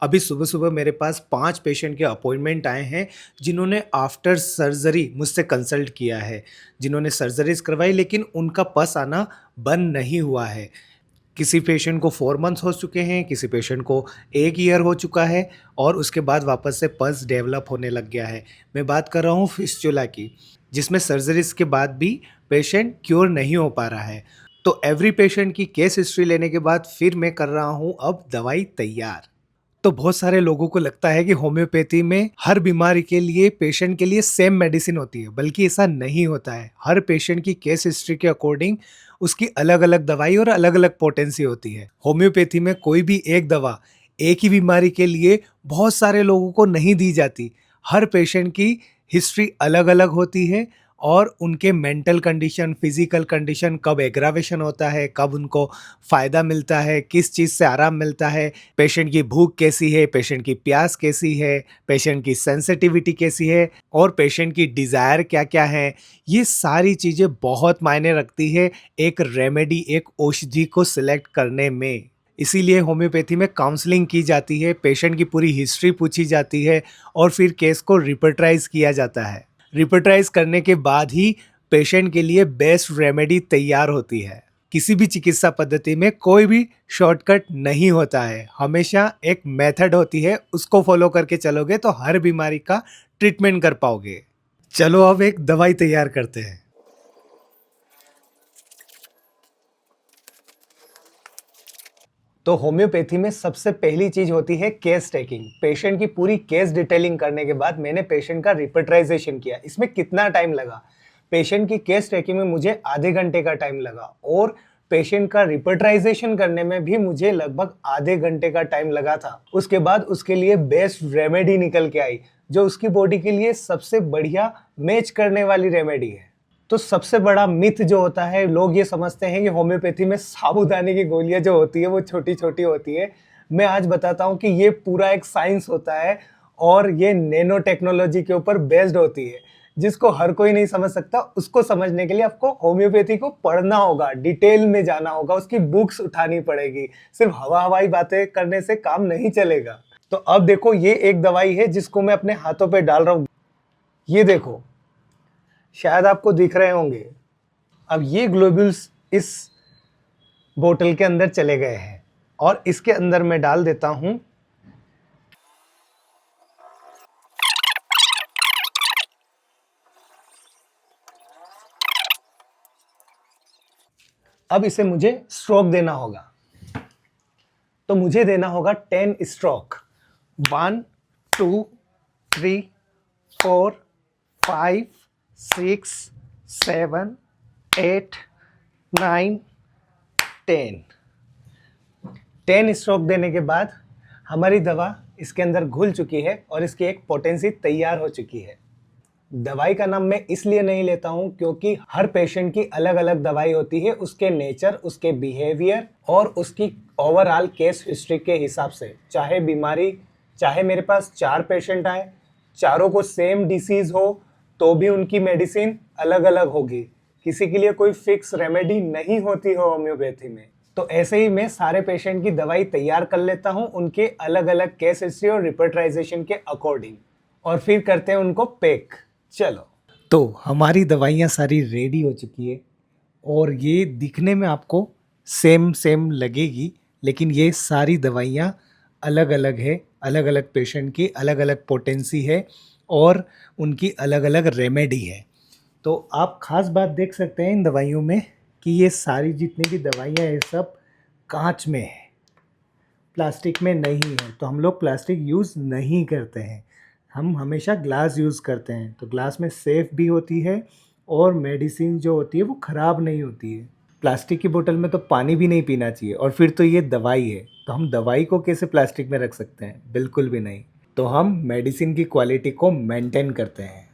अभी सुबह-सुबह मेरे पास 5 पेशेंट के अपॉइंटमेंट आए हैं, जिन्होंने आफ्टर सर्जरी मुझसे कंसल्ट किया है। जिन्होंने सर्जरीज़ करवाई लेकिन उनका पस आना बंद नहीं हुआ है। किसी पेशेंट को 4 मंथ्स हो चुके हैं, किसी पेशेंट को 1 ईयर हो चुका है और उसके बाद वापस से पस डेवलप होने लग गया है। मैं बात कर रहा हूँ फिस्चुला की, जिसमें सर्जरीज़ के बाद भी पेशेंट क्योर नहीं हो पा रहा है। तो एवरी पेशेंट की केस हिस्ट्री लेने के बाद फिर मैं कर रहा हूँ अब दवाई तैयार। तो बहुत सारे लोगों को लगता है कि होम्योपैथी में हर बीमारी के लिए पेशेंट के लिए सेम मेडिसिन होती है, बल्कि ऐसा नहीं होता है। हर पेशेंट की केस हिस्ट्री के अकॉर्डिंग उसकी अलग-अलग दवाई और अलग-अलग पोटेंसी होती है। होम्योपैथी में कोई भी एक दवा एक ही बीमारी के लिए बहुत सारे लोगों को नहीं दी जाती। हर पेशेंट की हिस्ट्री अलग-अलग होती है और उनके मेंटल कंडीशन, फिजिकल कंडीशन, कब एग्रावेशन होता है, कब उनको फ़ायदा मिलता है, किस चीज़ से आराम मिलता है, पेशेंट की भूख कैसी है, पेशेंट की प्यास कैसी है, पेशेंट की सेंसिटिविटी कैसी है और पेशेंट की डिज़ायर क्या-क्या है, ये सारी चीज़ें बहुत मायने रखती है एक रेमेडी, एक औषधि को सिलेक्ट करने में। इसीलिए होम्योपैथी में काउंसलिंग की जाती है, पेशेंट की पूरी हिस्ट्री पूछी जाती है और फिर केस को रिपर्टाइज़ किया जाता है। रिपर्टाइज़ करने के बाद ही पेशेंट के लिए बेस्ट रेमेडी तैयार होती है। किसी भी चिकित्सा पद्धति में कोई भी शॉर्टकट नहीं होता है, हमेशा एक मेथड होती है, उसको फॉलो करके चलोगे तो हर बीमारी का ट्रीटमेंट कर पाओगे। चलो अब एक दवाई तैयार करते हैं। तो होम्योपैथी में सबसे पहली चीज होती है केस टेकिंग। पेशेंट की पूरी केस डिटेलिंग करने के बाद मैंने पेशेंट का रिपर्टाइजेशन किया। इसमें कितना टाइम लगा? पेशेंट की केस टेकिंग में मुझे आधे घंटे का टाइम लगा और पेशेंट का रिपर्टाइजेशन करने में भी मुझे लगभग आधे घंटे का टाइम लगा था। उसके बाद उसके लिए बेस्ट रेमेडी निकल के आई, जो उसकी बॉडी के लिए सबसे बढ़िया मैच करने वाली रेमेडी है। तो सबसे बड़ा मिथ जो होता है, लोग ये समझते हैं कि होम्योपैथी में साबूदाने की गोलियां जो होती है वो छोटी छोटी होती है। मैं आज बताता हूँ कि ये पूरा एक साइंस होता है और ये नैनो टेक्नोलॉजी के ऊपर बेस्ड होती है, जिसको हर कोई नहीं समझ सकता। उसको समझने के लिए आपको होम्योपैथी को पढ़ना होगा, डिटेल में जाना होगा, उसकी बुक्स उठानी पड़ेगी। सिर्फ हवा हवाई बातें करने से काम नहीं चलेगा। तो अब देखो, ये एक दवाई है जिसको मैं अपने हाथों पे डाल रहा हूँ। ये देखो, शायद आपको दिख रहे होंगे। अब ये ग्लोब्यूल्स इस बोतल के अंदर चले गए हैं और इसके अंदर मैं डाल देता हूं अब इसे मुझे स्ट्रोक देना होगा। तो मुझे देना होगा 10 स्ट्रोक। 1 2 3 4 5 6 7 8 9 10। 10 स्ट्रोक देने के बाद हमारी दवा इसके अंदर घुल चुकी है और इसकी एक पोटेंसी तैयार हो चुकी है। दवाई का नाम मैं इसलिए नहीं लेता हूं क्योंकि हर पेशेंट की अलग अलग दवाई होती है, उसके नेचर, उसके बिहेवियर और उसकी ओवरऑल केस हिस्ट्री के हिसाब से। चाहे बीमारी, चाहे मेरे पास 4 पेशेंट आए, चारों को सेम डिसीज हो, तो भी उनकी मेडिसिन अलग अलग होगी। किसी के लिए कोई फिक्स रेमेडी नहीं होती है होम्योपैथी में। तो ऐसे ही मैं सारे पेशेंट की दवाई तैयार कर लेता हूं उनके अलग अलग केस हिस्ट्री और रिपर्टाइजेशन के अकॉर्डिंग, और फिर करते हैं उनको पैक। चलो, तो हमारी दवाइयाँ सारी रेडी हो चुकी है और ये दिखने में आपको सेम सेम लगेगी, लेकिन ये सारी दवाइयाँ अलग अलग है। अलग अलग पेशेंट की अलग अलग पोटेंसी है और उनकी अलग अलग रेमेडी है। तो आप ख़ास बात देख सकते हैं इन दवाइयों में कि ये सारी जितनी भी दवाइयाँ हैं सब कांच में है, प्लास्टिक में नहीं है। तो हम लोग प्लास्टिक यूज़ नहीं करते हैं, हम हमेशा ग्लास यूज़ करते हैं। तो ग्लास में सेफ़ भी होती है और मेडिसिन जो होती है वो ख़राब नहीं होती है। प्लास्टिक की बोतल में तो पानी भी नहीं पीना चाहिए, और फिर तो ये दवाई है, तो हम दवाई को कैसे प्लास्टिक में रख सकते हैं? बिल्कुल भी नहीं। तो हम मेडिसिन की क्वालिटी को मेंटेन करते हैं।